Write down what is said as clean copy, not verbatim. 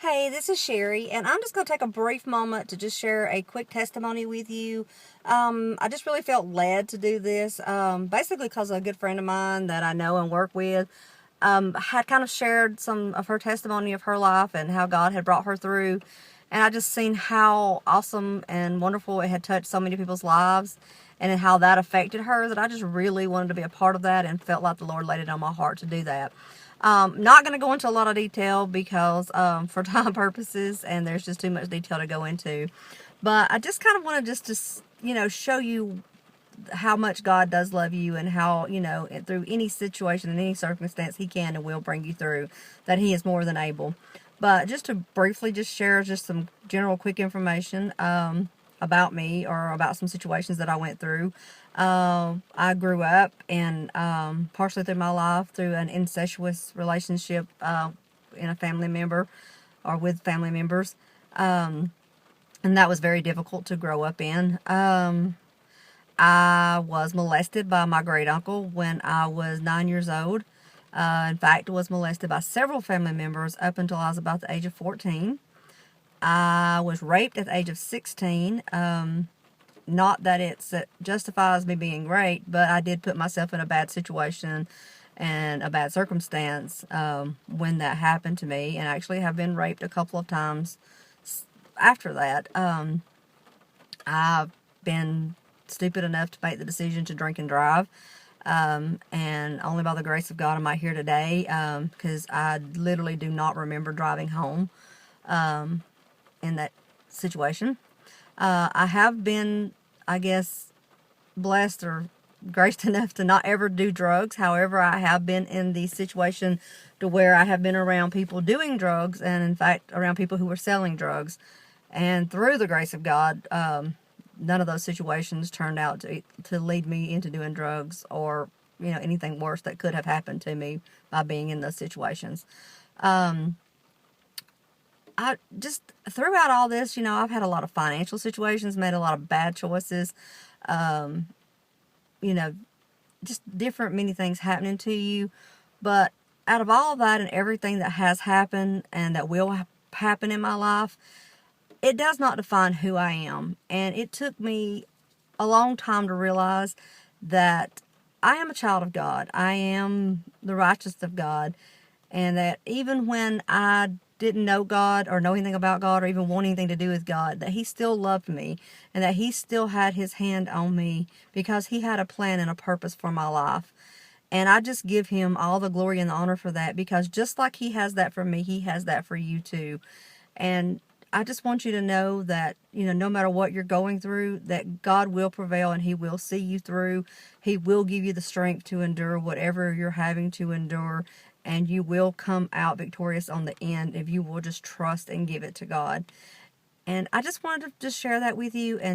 Hey, this is Sherry, and I'm just going to take a brief moment to just share a quick testimony with you. I just really felt led to do this, basically because a good friend of mine that I know and work with had kind of shared some of her testimony of her life and how God had brought her through. And I just seen how awesome and wonderful it had touched so many people's lives and how that affected her, that I just really wanted to be a part of that and felt like the Lord laid it on my heart to do that. Not going to go into a lot of detail because for time purposes, and there's just too much detail to go into. But I just kind of want to show you how much God does love you, and how, through any situation and any circumstance, He can and will bring you through, that He is more than able. But just to briefly just share just some general quick information about me, or about some situations that I went through. I grew up, and partially through my life, through an incestuous relationship in a family member, or with family members. And that was very difficult to grow up in. I was molested by my great uncle when I was 9 years old. In fact, was molested by several family members up until I was about the age of 14. I was raped at the age of 16. Not that it justifies me being raped, but I did put myself in a bad situation and a bad circumstance when that happened to me, and actually have been raped a couple of times after that. I've been stupid enough to make the decision to drink and drive. And only by the grace of God am I here today, because I literally do not remember driving home in that situation. I have been, I guess, blessed or graced enough to not ever do drugs. However, I have been in the situation to where I have been around people doing drugs, and in fact around people who were selling drugs. And through the grace of God, none of those situations turned out to lead me into doing drugs, or anything worse that could have happened to me by being in those situations. I just, throughout all this, I've had a lot of financial situations, made a lot of bad choices, um, you know, just different many things happening to you. But out of all of that and everything that has happened and that will happen in my life, it does not define who I am. And it took me a long time to realize that I am a child of God. I am the righteous of God. And that even when I didn't know God, or know anything about God, or even want anything to do with God, that He still loved me, and that He still had His hand on me, because He had a plan and a purpose for my life. And I just give Him all the glory and the honor for that, because just like He has that for me, He has that for you too. And I just want you to know that, no matter what you're going through, that God will prevail and He will see you through. He will give you the strength to endure whatever you're having to endure. And you will come out victorious on the end if you will just trust and give it to God. And I just wanted to just share that with you, and